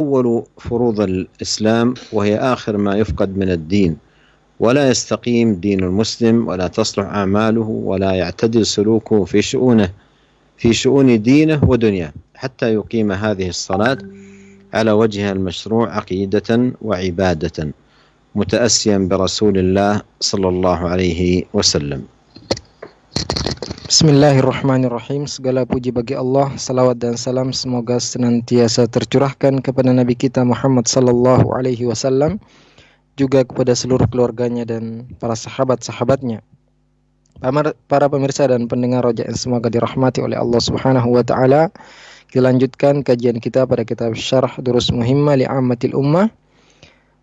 أول فروض الإسلام، وهي آخر ما يفقد من الدين، ولا يستقيم دين المسلم ولا تصلح أعماله ولا يعتدل سلوكه في شؤون دينه ودنياه حتى يقيم هذه الصلاة على وجهها المشروع عقيدة وعبادة متأسيا برسول الله صلى الله عليه وسلم. Bismillahirrahmanirrahim. Segala puji bagi Allah, salawat dan salam semoga senantiasa tercurahkan kepada Nabi kita Muhammad sallallahu alaihi wasallam, juga kepada seluruh keluarganya dan para sahabat-sahabatnya. Para pemirsa dan pendengar Roja yang semoga dirahmati oleh Allah Subhanahu wa taala. Kita lanjutkan kajian kita pada kitab Syarah Durus Muhimmah li Ammatil Ummah.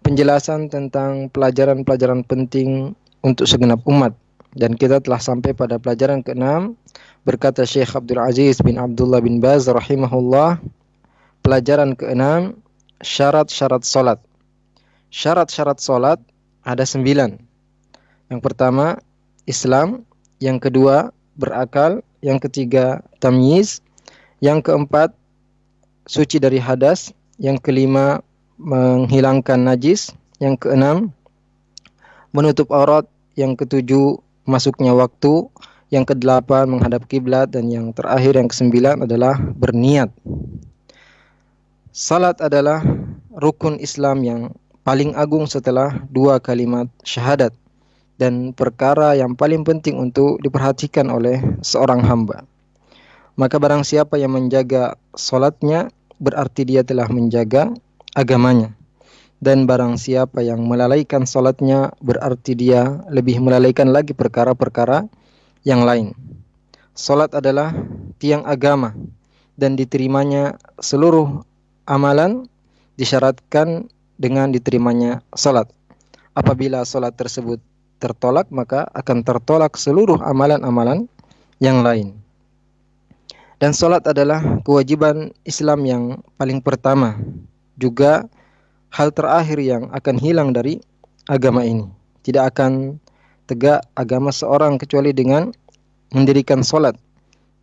Penjelasan tentang pelajaran-pelajaran penting untuk segenap umat. Dan kita telah sampai pada pelajaran ke-6. Berkata Syekh Abdul Aziz bin Abdullah bin Baz rahimahullah, pelajaran ke-6, syarat-syarat salat. Syarat-syarat salat ada 9. Yang pertama, Islam. Yang kedua, berakal. Yang ketiga, tamyiz. Yang keempat, suci dari hadas. Yang kelima, menghilangkan najis. Yang keenam, menutup aurat. Yang ketujuh, masuknya waktu. Yang kedelapan, menghadap kiblat. Dan yang terakhir, yang kesembilan adalah berniat. Salat adalah rukun Islam yang paling agung setelah 2 kalimat syahadat, dan perkara yang paling penting untuk diperhatikan oleh seorang hamba. Maka barang siapa yang menjaga salatnya, berarti dia telah menjaga agamanya. Dan barang siapa yang melalaikan salatnya, berarti dia lebih melalaikan lagi perkara-perkara yang lain. Salat adalah tiang agama, dan diterimanya seluruh amalan disyaratkan dengan diterimanya salat. Apabila salat tersebut tertolak, maka akan tertolak seluruh amalan-amalan yang lain. Dan salat adalah kewajiban Islam yang paling pertama, juga hal terakhir yang akan hilang dari agama ini. Tidak akan tegak agama seorang kecuali dengan mendirikan salat.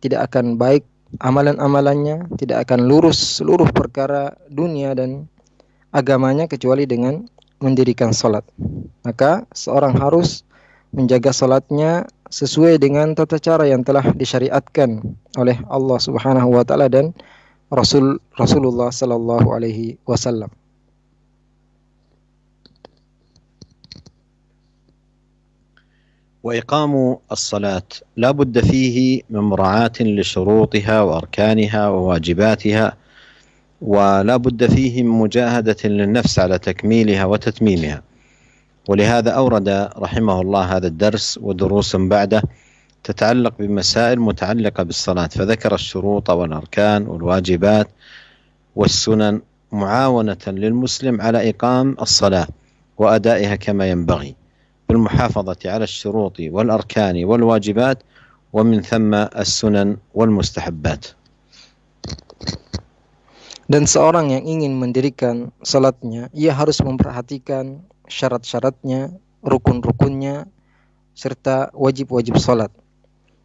Tidak akan baik amalan-amalannya, tidak akan lurus seluruh perkara dunia dan agamanya kecuali dengan mendirikan salat. Maka seorang harus menjaga salatnya sesuai dengan tata cara yang telah disyariatkan oleh Allah Subhanahu wa taala dan Rasulullah sallallahu alaihi wasallam. وإقام الصلاة لا بد فيه من مراعاة لشروطها وأركانها وواجباتها، ولا بد فيه من مجاهدة للنفس على تكميلها وتتميمها. ولهذا أورد رحمه الله هذا الدرس ودروس بعده تتعلق بمسائل متعلقة بالصلاة، فذكر الشروط والأركان والواجبات والسنن معاونة للمسلم على إقام الصلاة وأدائها كما ينبغي، بالمحافظة على الشروط والأركان والواجبات، ومن ثم السنن والمستحبات. Dan seorang yang ingin mendirikan salatnya, ia harus memperhatikan syarat-syaratnya, rukun-rukunnya, serta wajib-wajib salat.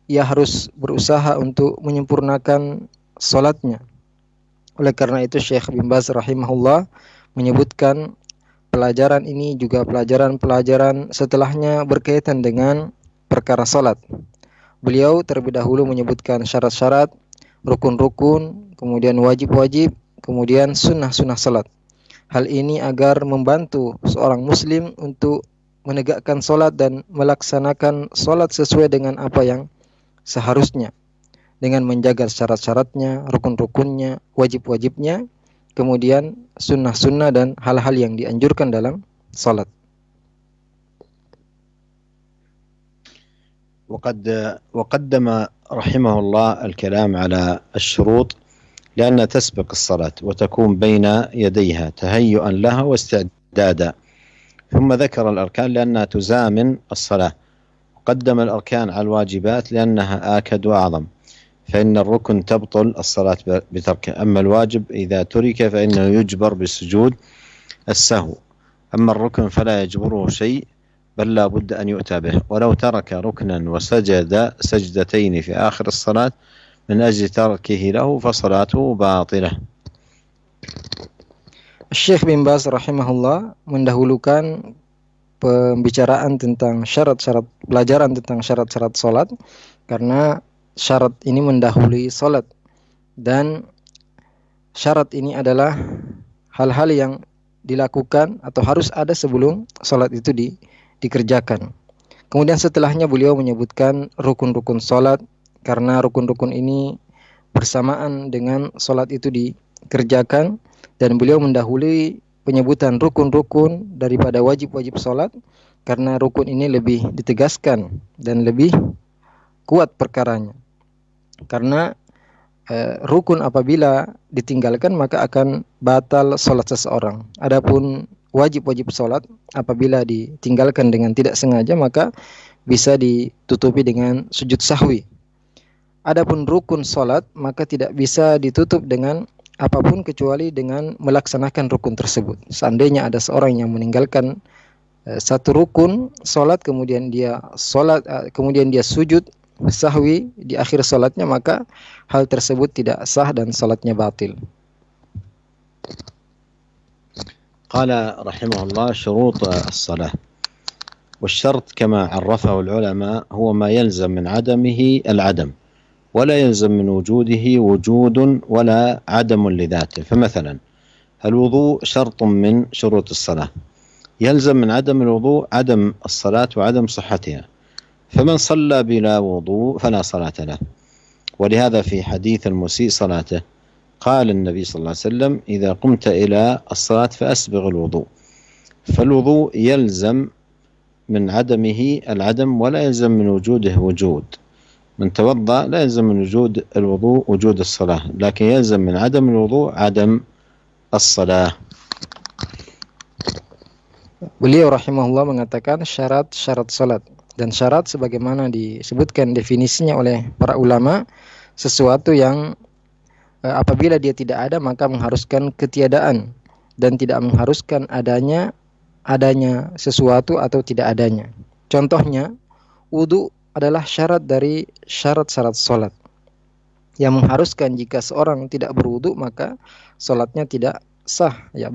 Ia harus berusaha untuk menyempurnakan salatnya. Oleh karena itu Syekh bin Baz rahimahullah menyebutkan pelajaran ini juga pelajaran-pelajaran setelahnya berkaitan dengan perkara salat. Beliau terlebih dahulu menyebutkan syarat-syarat, rukun-rukun, kemudian wajib-wajib, kemudian sunnah-sunnah salat. Hal ini agar membantu seorang muslim untuk menegakkan salat dan melaksanakan salat sesuai dengan apa yang seharusnya, dengan menjaga syarat-syaratnya, rukun-rukunnya, wajib-wajibnya, kemudian sunnah-sunnah dan hal-hal yang dianjurkan dalam salat. وقدم رحمه الله الكلام على الشروط لأنها تسبق الصلاة وتكون بين يديها تهيئا لها واستعدادا، ثم ذكر الأركان لأنها تزامن الصلاة، وقدم الأركان على الواجبات لأنها آكد وأعظم، فإن الركن تبطل الصلاة بتركه، أما الواجب إذا ترك فإنه يجبر بسجود السهو، أما الركن فلا يجبره شيء بل لا بد أن يؤتى به، ولو ترك ركنا وسجد سجدتين في آخر الصلاة من أجل تركه له فصلاته باطلة. Syekh bin Baz rahimahullah mendahulukan pembicaraan tentang syarat-syarat, pelajaran tentang syarat-syarat salat, karena syarat ini mendahului salat, dan syarat ini adalah hal-hal yang dilakukan atau harus ada sebelum salat itu dikerjakan. Kemudian setelahnya beliau menyebutkan rukun-rukun salat, karena rukun-rukun ini bersamaan dengan salat itu dikerjakan, dan beliau mendahului penyebutan rukun-rukun daripada wajib-wajib salat, karena rukun ini lebih ditegaskan dan lebih kuat perkaranya. Karena rukun apabila ditinggalkan maka akan batal salat seseorang. Adapun wajib-wajib salat apabila ditinggalkan dengan tidak sengaja maka bisa ditutupi dengan sujud sahwi. Adapun rukun salat maka tidak bisa ditutup dengan apapun kecuali dengan melaksanakan rukun tersebut. Seandainya ada seorang yang meninggalkan satu rukun salat, kemudian dia sujud sahwi di akhir salatnya, maka hal tersebut tidak sah dan salatnya batil. قال رحمه الله شروط الصلاة. والشرط كما عرفه العلماء هو ما يلزم من عدمه العدم، ولا يلزم من وجوده وجود ولا عدم لذاته. فمثلا الوضوء شرط من شروط الصلاة، يلزم من عدم الوضوء عدم الصلاة وعدم صحتها، فمن صلى بلا وضوء فلا صلاة له. ولهذا في حديث المسيء صلاته قال النبي صلى الله عليه وسلم إذا قمت إلى الصلاة فأسبغ الوضوء. فالوضوء يلزم من عدمه العدم ولا يلزم من وجوده وجود. من توضأ لا يلزم من وجود الوضوء وجود الصلاة، لكن يلزم من عدم الوضوء عدم الصلاة. Beliau rahimahullah mengatakan syarat-syarat salat, dan syarat sebagaimana disebutkan definisinya oleh para ulama, sesuatu yang apabila dia tidak ada maka mengharuskan ketiadaan, dan tidak mengharuskan adanya sesuatu atau tidak adanya. Contohnya, wudu adalah syarat dari syarat-syarat salat yang mengharuskan jika seorang tidak berwudu maka salatnya tidak sah. Ya,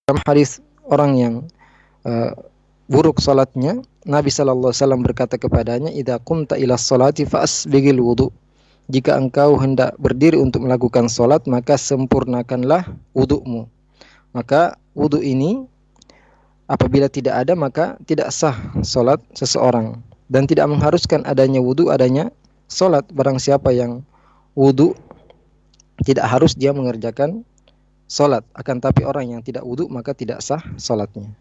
dalam hadis orang yang buruk salatnya, Nabi SAW berkata kepadanya, "Idza qumta ila sholati fa'asbighil wudu." Jika engkau hendak berdiri untuk melakukan salat, maka sempurnakanlah wudu'mu. Maka wudu ini apabila tidak ada maka tidak sah salat seseorang, dan tidak mengharuskan adanya wudu adanya salat. Barang siapa yang wudu tidak harus dia mengerjakan salat, akan tapi orang yang tidak wudu maka tidak sah salatnya.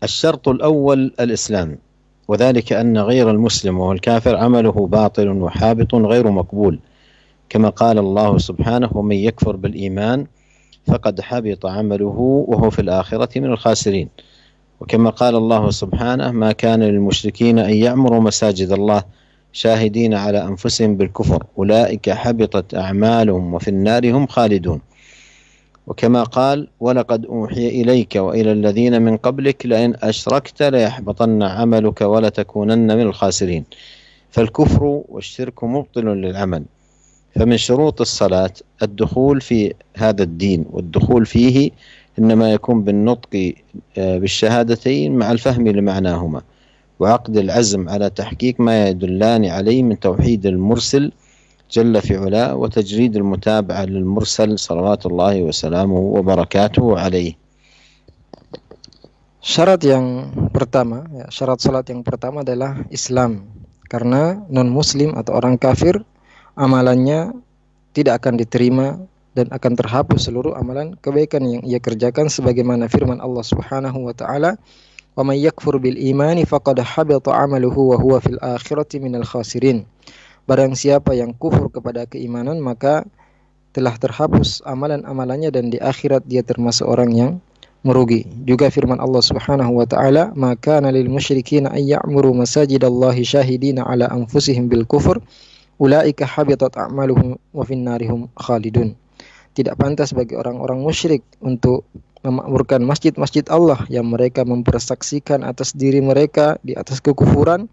الشرط الأول الإسلام، وذلك أن غير المسلم وهو الكافر عمله باطل وحابط غير مقبول، كما قال الله سبحانه ومن يكفر بالإيمان فقد حبط عمله وهو في الآخرة من الخاسرين. وكما قال الله سبحانه ما كان للمشركين أن يعمروا مساجد الله شاهدين على أنفسهم بالكفر أولئك حبطت أعمالهم وفي النار هم خالدون. وكما قال ولقد أوحي إليك وإلى الذين من قبلك لئن أشركت ليحبطن عملك ولتكونن من الخاسرين. فالكفر والشرك مبطل للعمل. فمن شروط الصلاة الدخول في هذا الدين، والدخول فيه إنما يكون بالنطق بالشهادتين مع الفهم لمعناهما، وعقد العزم على تحقيق ما يدلان عليه من توحيد المرسل جل في علاه وتجريد المتابعة للمرسل صلوات الله وسلامه وبركاته عليه. Syarat yang pertama, syarat salat yang pertama adalah Islam, karena non-muslim atau orang kafir amalannya tidak akan diterima dan akan terhapus seluruh amalan kebaikan yang ia kerjakan, sebagaimana firman Allah Subhanahu wa taala, "Wa may yakfur bil imani faqad habita 'amaluhu wa huwa fil akhirati minal khasirin." Barang siapa yang kufur kepada keimanan maka telah terhapus amalan-amalannya dan di akhirat dia termasuk orang yang merugi. Juga firman Allah Subhanahu wa taala, "Ma kana lil musyrikin ay ya'muru masajidallahi syahidina 'ala anfusihim bil kufur, ulaika habitat a'maluhum wa fin narihum khalidun." Tidak pantas bagi orang-orang musyrik untuk memakmurkan masjid-masjid Allah yang mereka mempersaksikan atas diri mereka di atas kekufuran,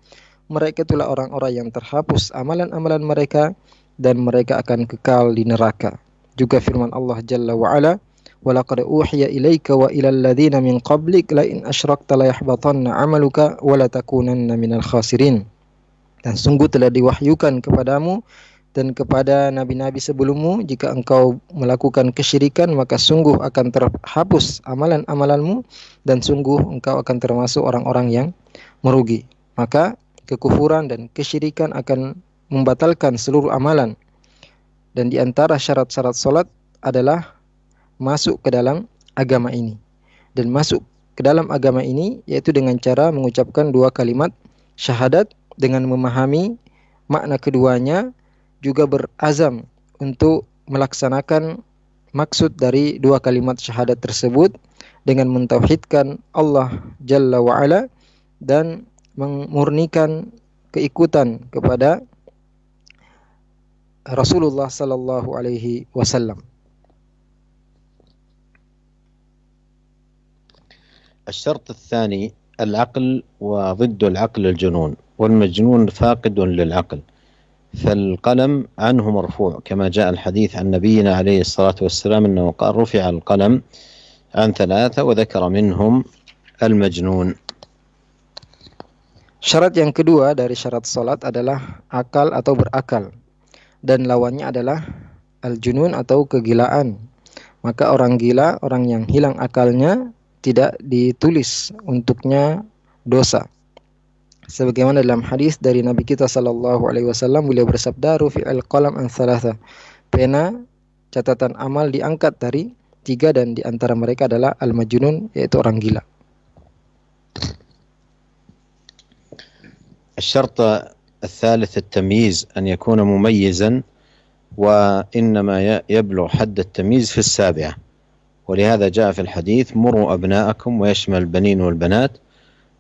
mereka itulah orang-orang yang terhapus amalan-amalan mereka dan mereka akan kekal di neraka. Juga firman Allah Jalla wa Ala, "Walaqad uhiya ilaika wa ilal ladzina min qablik la in asyrakta la yahbatanna 'amaluka wa la takunanna minal khasirin." Dan sungguh telah diwahyukan kepadamu dan kepada nabi-nabi sebelummu, jika engkau melakukan kesyirikan maka sungguh akan terhapus amalan-amalanmu dan sungguh engkau akan termasuk orang-orang yang merugi. Maka kekufuran dan kesyirikan akan membatalkan seluruh amalan. Dan di antara syarat-syarat salat adalah masuk ke dalam agama ini. Dan masuk ke dalam agama ini yaitu dengan cara mengucapkan dua kalimat syahadat dengan memahami makna keduanya, juga berazam untuk melaksanakan maksud dari dua kalimat syahadat tersebut dengan mentauhidkan Allah Jalla wa Ala dan memurnikan keikutan kepada Rasulullah sallallahu alaihi wasallam. الشرط الثاني العقل وضد العقل الجنون والمجنون فاقد للعقل فالقلم عنه مرفوع كما جاء الحديث عن نبينا عليه الصلاة والسلام أنه قال رفع القلم عن ثلاثة وذكر منهم المجنون. Syarat yang kedua dari syarat salat adalah akal atau berakal, dan lawannya adalah al-junun atau kegilaan. Maka orang gila, orang yang hilang akalnya, tidak ditulis untuknya dosa. Sebagaimana dalam hadis dari Nabi kita sallallahu alaihi wasallam, beliau bersabda, "Rufi'al qalam an thalatha." Pena catatan amal diangkat dari 3 dan di antara mereka adalah al-majnun, yaitu orang gila. الشرط الثالث التمييز أن يكون مميزا وإنما يبلغ حد التمييز في 7 ولهذا جاء في الحديث مروا أبناءكم ويشمل البنين والبنات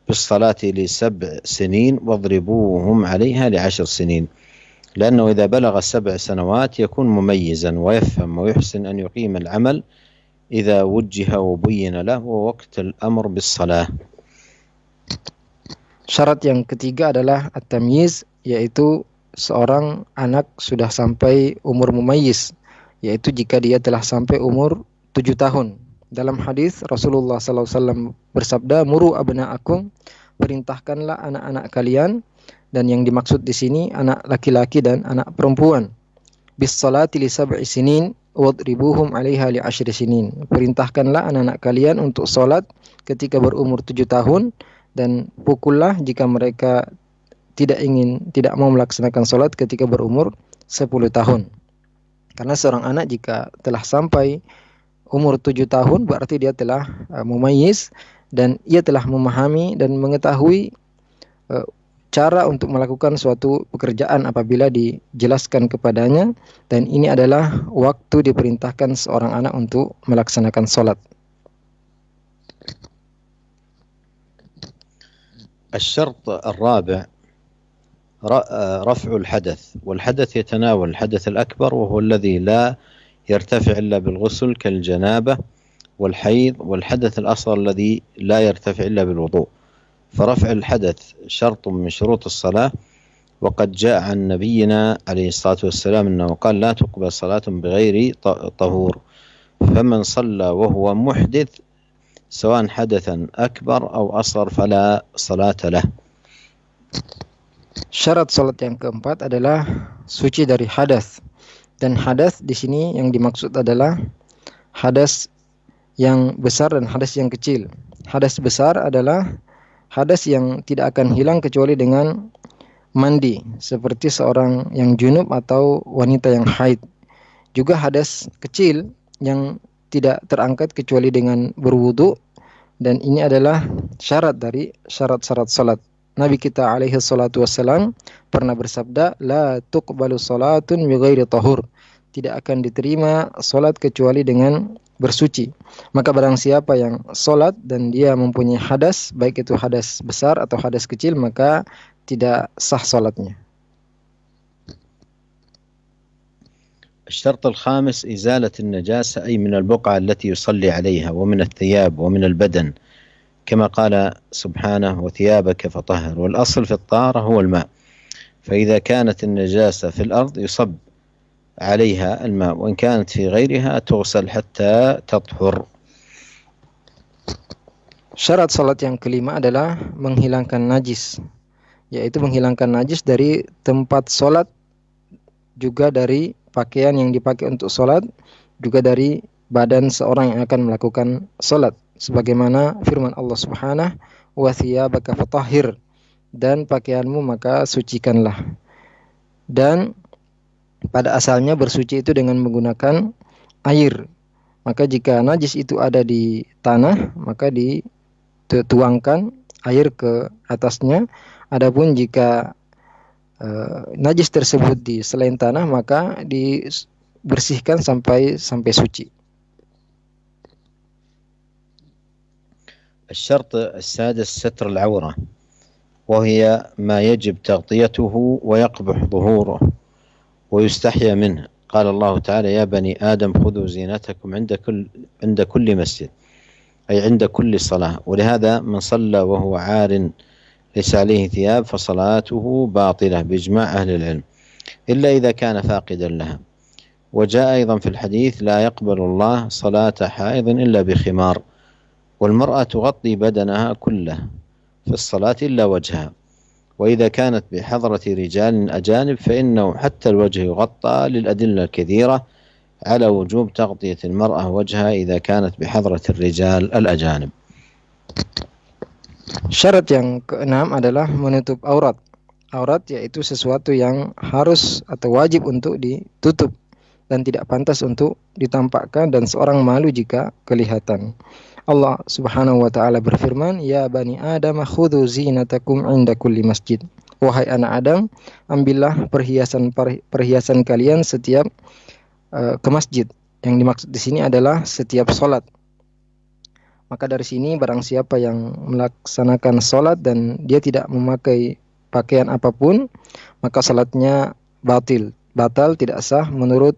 بالصلاة ل7 سنين واضربوهم عليها ل10 سنين لأنه إذا بلغ 7 سنوات يكون مميزا ويفهم ويحسن أن يقيم العمل إذا وجه وبين له ووقت الأمر بالصلاة. Syarat yang ketiga adalah at-tamyiz, yaitu seorang anak sudah sampai umur mumayyiz, yaitu jika dia telah sampai umur 7 tahun. Dalam hadis Rasulullah SAW bersabda, "Muru abna'akum," perintahkanlah anak-anak kalian, dan yang dimaksud di sini anak laki-laki dan anak perempuan. Bis salati li 7 sinin wadribuhum 'alaiha li 10 sinin. Perintahkanlah anak-anak kalian untuk salat ketika berumur 7 tahun dan pukullah jika mereka tidak mau melaksanakan salat ketika berumur 10 tahun. Karena seorang anak jika telah sampai umur 7 tahun berarti dia telah mumayyiz dan ia telah memahami dan mengetahui cara untuk melakukan suatu pekerjaan apabila dijelaskan kepadanya, dan ini adalah waktu diperintahkan seorang anak untuk melaksanakan salat. الشرط الرابع رفع الحدث، والحدث يتناول الحدث الأكبر وهو الذي لا يرتفع إلا بالغسل كالجنابة والحيض، والحدث الأصغر الذي لا يرتفع إلا بالوضوء. فرفع الحدث شرط من شروط الصلاة، وقد جاء عن نبينا عليه الصلاة والسلام أنه قال لا تقبل صلاة بغير طهور، فمن صلى وهو محدث سواء حدثا أكبر أو أصغر فلا صلاة له. Syarat salat yang keempat adalah suci dari hadas. Dan hadas di sini yang dimaksud adalah hadas yang besar dan hadas yang kecil. Hadas besar adalah hadas yang tidak akan hilang kecuali dengan mandi, seperti seorang yang junub atau wanita yang haid. Juga hadas kecil yang tidak terangkat kecuali dengan berwudu, dan ini adalah syarat dari syarat-syarat salat. Nabi kita alaihi salatu wassalam pernah bersabda, "La tuqbalu salatun bighairi tahur." Tidak akan diterima salat kecuali dengan bersuci. Maka barang siapa yang salat dan dia mempunyai hadas, baik itu hadas besar atau hadas kecil, maka tidak sah salatnya. الشرط الخامس إزالة النجاسة أي من البقعة التي يصلي عليها ومن الثياب ومن البدن كما قال سبحانه وثيابك فطهر، والأصل في الطهارة هو الماء، فإذا كانت النجاسة في الأرض يصب عليها الماء، وإن كانت في غيرها تغسل حتى تطهر. Syarat salat yang kelima adalah menghilangkan najis, yaitu menghilangkan najis dari tempat salat, juga dari pakaian yang dipakai untuk salat, juga dari badan seorang yang akan melakukan salat, sebagaimana firman Allah Subhanahu wa thiyabaka fatahhir, dan pakaianmu maka sucikanlah. Dan pada asalnya bersuci itu dengan menggunakan air. Maka jika najis itu ada di tanah, maka dituangkan air ke atasnya. Adapun jika najis tersebut di selain tanah, maka dibersihkan sampai suci. الشرط السادس ستر العورة، وهي ما يجب تغطيته ويقبح ظهوره ويستحيا منه. قال الله تعالى: يا بني آدم خذوا زينتكم عند كل مسجد، أي عند كل صلاة. ولهذا من صلى وهو عار ليس عليه ثياب فصلاته باطلة بإجماع أهل العلم، إلا إذا كان فاقدا لها. وجاء أيضا في الحديث: لا يقبل الله صلاة حائض إلا بخمار، والمرأة تغطي بدنها كله في الصلاة إلا وجهها، وإذا كانت بحضرة رجال أجانب فإنه حتى الوجه يغطى، للأدلة الكثيرة على وجوب تغطية المرأة وجهها إذا كانت بحضرة الرجال الأجانب. Syarat yang keenam adalah menutup aurat. Aurat yaitu sesuatu yang harus atau wajib untuk ditutup dan tidak pantas untuk ditampakkan, dan seorang malu jika kelihatan. Allah Subhanahu wa ta'ala berfirman: Ya bani Adam khudhu zinatakum inda kulli masjid. Wahai anak Adam, ambillah perhiasan kalian setiap ke masjid. Yang dimaksud di sini adalah setiap salat. Maka dari sini barang siapa yang melaksanakan salat dan dia tidak memakai pakaian apapun, maka salatnya batal, tidak sah menurut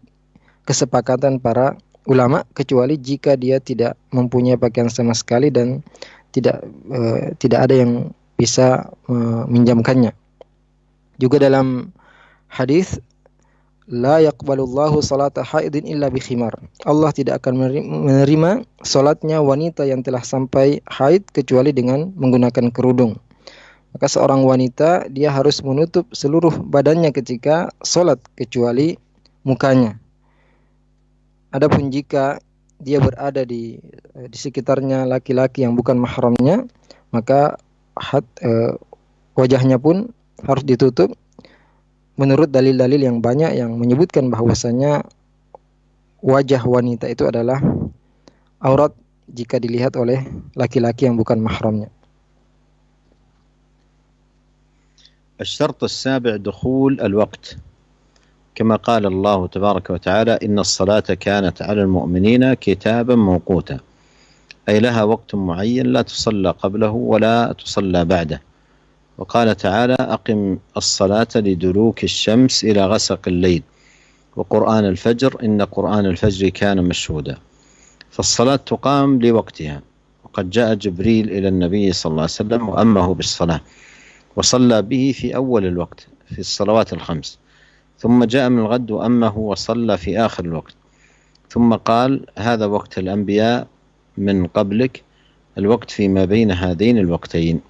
kesepakatan para ulama, kecuali jika dia tidak mempunyai pakaian sama sekali dan tidak ada yang bisa meminjamkannya. Juga dalam hadis, la yaqbalullahu salata haidin illa bi khimar. Allah tidak akan menerima salatnya wanita yang telah sampai haid kecuali dengan menggunakan kerudung. Maka seorang wanita dia harus menutup seluruh badannya ketika salat kecuali mukanya. Adapun jika dia berada di sekitarnya laki-laki yang bukan mahramnya, maka wajahnya pun harus ditutup menurut dalil-dalil yang banyak yang menyebutkan bahwasanya wajah wanita itu adalah aurat jika dilihat oleh laki-laki yang bukan mahramnya. الشرط السابع دخول الوقت، كما قال الله تبارك وتعالى: إن الصلاة كانت على المؤمنين كتابا موقوتا، أي لها وقت معين لا تصلى قبله ولا تصلى بعده. وقال تعالى: أقم الصلاة لدلوك الشمس إلى غسق الليل وقرآن الفجر إن قرآن الفجر كان مشهودا. فالصلاة تقام لوقتها، وقد جاء جبريل إلى النبي صلى الله عليه وسلم وأمه بالصلاة وصلى به في أول الوقت في الصلوات الخمس، ثم جاء من الغد وأمه وصلى في آخر الوقت، ثم قال: هذا وقت الأنبياء من قبلك، الوقت فيما بين هذين الوقتين،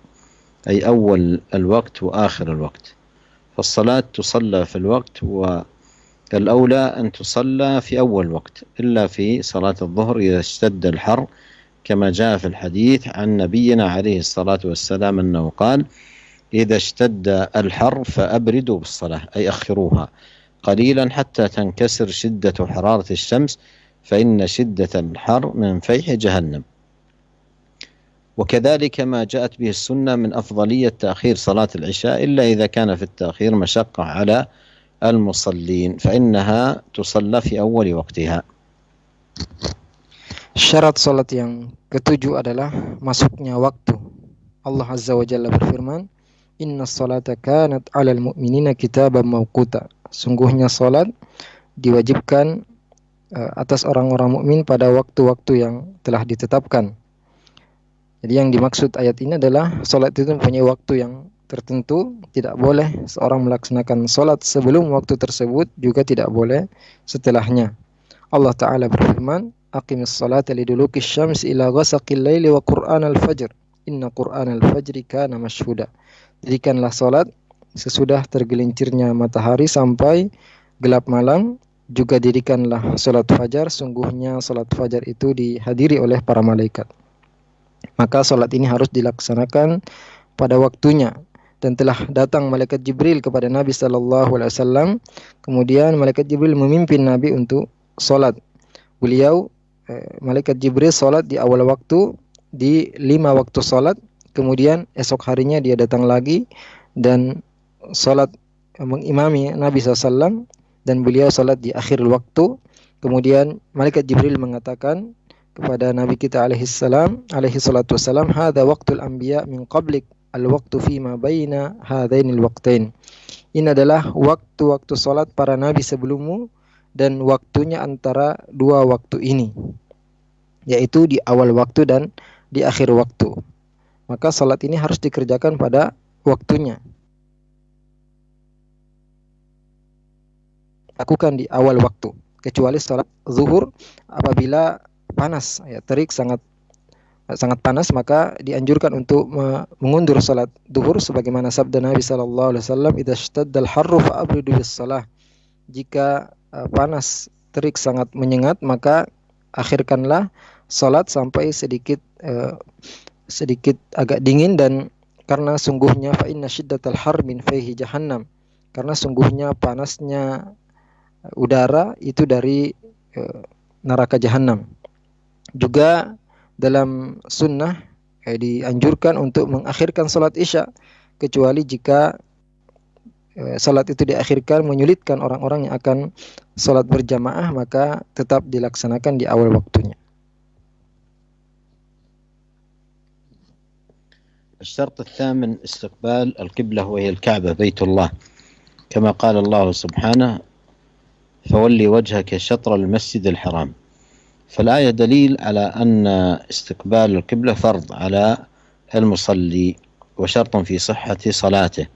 أي أول الوقت وآخر الوقت. فالصلاة تصلى في الوقت، والأولى أن تصلى في أول وقت، إلا في صلاة الظهر إذا اشتد الحر، كما جاء في الحديث عن نبينا عليه الصلاة والسلام أنه قال: إذا اشتد الحر فأبردوا بالصلاة، أي أخروها قليلا حتى تنكسر شدة حرارة الشمس، فإن شدة الحر من فيح جهنم. وكذلك ما جاءت به السنة من أفضلية تأخير صلاة العشاء، إلا إذا كان في التأخير مشقة على المصلين فإنها تصلى في أول وقتها. Syarat salat yang ketujuh adalah masuknya waktu. Allah Azza wa Jalla berfirman: Inna salata kanat 'alal mu'minina kitaban mawquta. Sungguhnya salat diwajibkan atas orang-orang mukmin pada waktu-waktu yang telah ditetapkan. Jadi yang dimaksud ayat ini adalah salat itu mempunyai waktu yang tertentu, tidak boleh seorang melaksanakan salat sebelum waktu tersebut, juga tidak boleh setelahnya. Allah Ta'ala berfirman, aqimis salata liduluki syams ila ghasaqil laili wa qur'anal fajr, inna qur'anal fajri kana mashhuda. Dirikanlah salat sesudah tergelincirnya matahari sampai gelap malam, juga dirikanlah salat fajar, sungguhnya salat fajar itu dihadiri oleh para malaikat. Maka salat ini harus dilaksanakan pada waktunya. Dan telah datang malaikat Jibril kepada Nabi sallallahu alaihi wasallam. Kemudian malaikat Jibril memimpin Nabi untuk salat. Malaikat Jibril salat di awal waktu, di 5 waktu salat. Kemudian esok harinya dia datang lagi dan salat mengimami Nabi SAW, dan beliau salat di akhir waktu. Kemudian malaikat Jibril mengatakan kepada Nabi kita alaihi salatu wassalam, hadza waqtul anbiya min qablik, al-waqtu fima baina hadainil waqtain. Ini adalah waktu-waktu salat para nabi sebelummu dan waktunya antara dua waktu ini, yaitu di awal waktu dan di akhir waktu. Maka salat ini harus dikerjakan pada waktunya. Lakukan di awal waktu, kecuali salat zuhur apabila panas, terik sangat panas, maka dianjurkan untuk mengundur salat zuhur sebagaimana sabda Nabi sallallahu alaihi wasallam, idza ishtaddal harru fa'abridu bis shalah. Jika panas terik sangat menyengat, maka akhirkanlah salat sampai sedikit agak dingin, dan karena sungguhnya fa inna shiddatal har min fayhi jahannam, karena sungguhnya panasnya udara itu dari neraka jahanam. Juga dalam sunnah dianjurkan untuk mengakhirkan salat isya, kecuali jika salat itu diakhirkan menyulitkan orang-orang yang akan salat berjamaah, maka tetap dilaksanakan di awal waktunya. الشرط الثامن استقبال القبلة وهي الكعبة بيت الله، كما قال الله سبحانه فولي وجهك شطر المسجد الحرام. فالآية دليل على أن استقبال القبلة فرض على المصلي وشرط في صحة صلاته،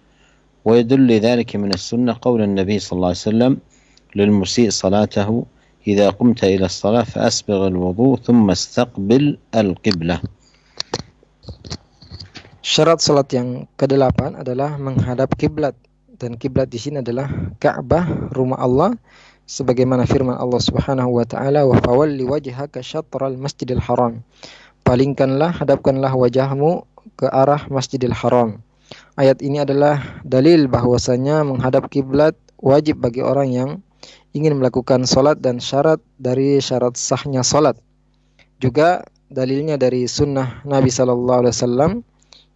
ويدل لذلك من السنة قول النبي صلى الله عليه وسلم للمسيء صلاته إذا قمت إلى الصلاة فأسبغ الوضوء ثم استقبل القبلة. Syarat salat yang ke-8 adalah menghadap kiblat, dan kiblat di sini adalah Ka'bah, rumah Allah, sebagaimana firman Allah Subhanahu wa taala, wa fawalli wajhaka syatral masjidil haram. Palingkanlah, hadapkanlah wajahmu ke arah Masjidil Haram. Ayat ini adalah dalil bahwasanya menghadap kiblat wajib bagi orang yang ingin melakukan salat dan syarat dari syarat sahnya salat. Juga dalilnya dari sunnah Nabi sallallahu alaihi wasallam,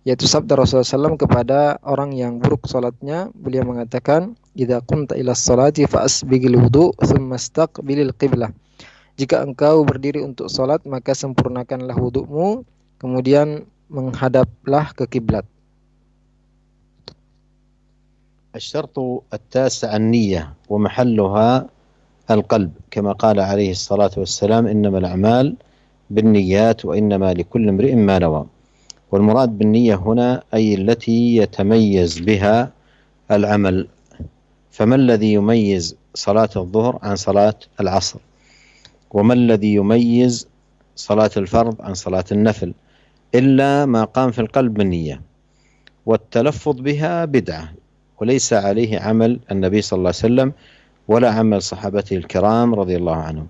yaitu sabda Rasulullah SAW kepada orang yang buruk salatnya. Beliau mengatakan, idza qumta ila sholati fa asbighil wudu tsumma istaqbilil qiblah. Jika engkau berdiri untuk salat, maka sempurnakanlah wudukmu, kemudian menghadaplah ke kiblat. الشرط التاسع النية ومحلها القلب، كما قال عليه الصلاة والسلام إنما الأعمال بالنيات وإنما لكل امرئ ما نوى. والمراد بالنية هنا أي التي يتميز بها العمل. فما الذي يميز صلاة الظهر عن صلاة العصر؟ وما الذي يميز صلاة الفرض عن صلاة النفل؟ إلا ما قام في القلب بالنية، والتلفظ بها بدعة، وليس عليه عمل النبي صلى الله عليه وسلم ولا عمل صحابته الكرام رضي الله عنهم.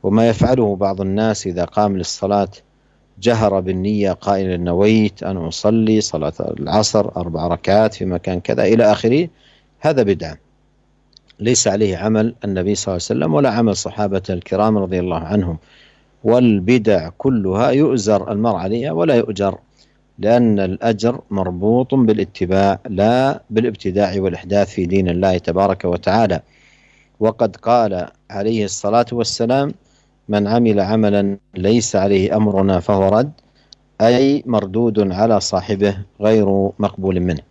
وما يفعله بعض الناس إذا قام للصلاة جهر بالنية قائلا نويت أن أصلي صلاة العصر 4 ركعات في مكان كذا إلى آخره، هذا بدعة ليس عليه عمل النبي صلى الله عليه وسلم ولا عمل صحابة الكرام رضي الله عنهم. والبدع كلها يؤزر المرء عليها ولا يؤجر، لأن الأجر مربوط بالاتباع لا بالابتداع والإحداث في دين الله تبارك وتعالى. وقد قال عليه الصلاة والسلام من عمل عملا ليس عليه أمرنا فهو رد، أي مردود على صاحبه غير مقبول منه.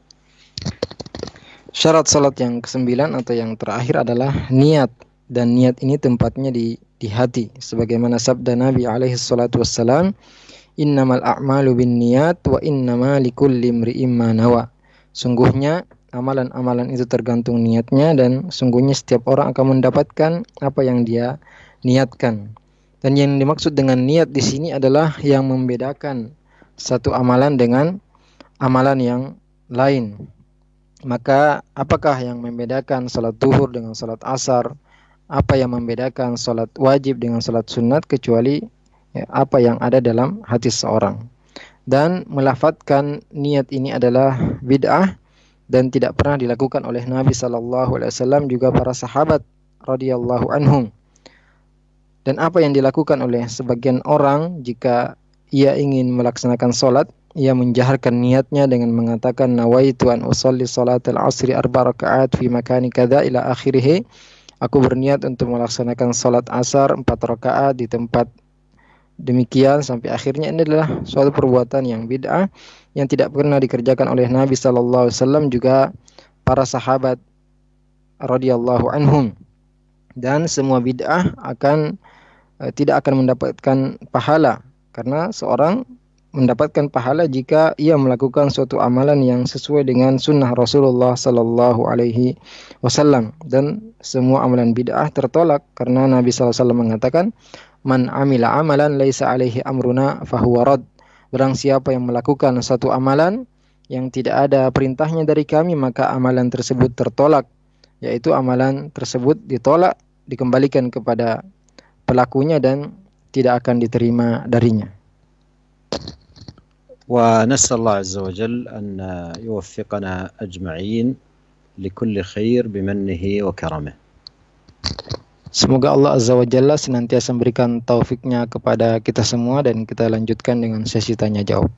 Syarat salat yang ke-9 atau yang terakhir adalah niat, dan niat ini tempatnya di hati, sebagaimana sabda Nabi alaihi salatu wassalam, Innamal a'malu binniyat wa innama likulli imri'im ma nawa. Sungguhnya amalan-amalan itu tergantung niatnya, dan sungguhnya setiap orang akan mendapatkan apa yang dia niatkan. Dan yang dimaksud dengan niat di sini adalah yang membedakan satu amalan dengan amalan yang lain. Maka apakah yang membedakan salat zuhur dengan salat asar? Apa yang membedakan salat wajib dengan salat sunat, kecuali apa yang ada dalam hati seorang. Dan melafadzkan niat ini adalah bid'ah dan tidak pernah dilakukan oleh Nabi sallallahu alaihi wasallam, juga para sahabat radhiyallahu anhum. Dan apa yang dilakukan oleh sebagian orang jika ia ingin melaksanakan salat, ia menjaharkan niatnya dengan mengatakan nawaitu an usolli salatal asri 4 rakaat fi makani kadza ila akhirih. Aku berniat untuk melaksanakan salat asar 4 rakaat di tempat demikian sampai akhirnya. Ini adalah suatu perbuatan yang bid'ah yang tidak pernah dikerjakan oleh Nabi sallallahu alaihi wasallam, juga para sahabat radhiyallahu anhum. Dan semua bid'ah tidak akan mendapatkan pahala, karena seorang mendapatkan pahala jika ia melakukan suatu amalan yang sesuai dengan sunnah Rasulullah sallallahu alaihi wasallam. Dan semua amalan bid'ah tertolak karena Nabi sallallahu alaihi wasallam mengatakan, man amila amalan laisa alaihi amruna fahuwa rad. Barang siapa yang melakukan satu amalan yang tidak ada perintahnya dari kami, maka amalan tersebut tertolak, yaitu amalan tersebut ditolak, dikembalikan kepada pelakunya dan tidak akan diterima darinya. ونسأل الله عز وجل أن يوفقنا أجمعين لكل خير بمنه وكرمه. Semoga Allah Azza wa Jalla senantiasa memberikan taufiknya kepada kita semua, dan kita lanjutkan dengan sesi tanya jawab.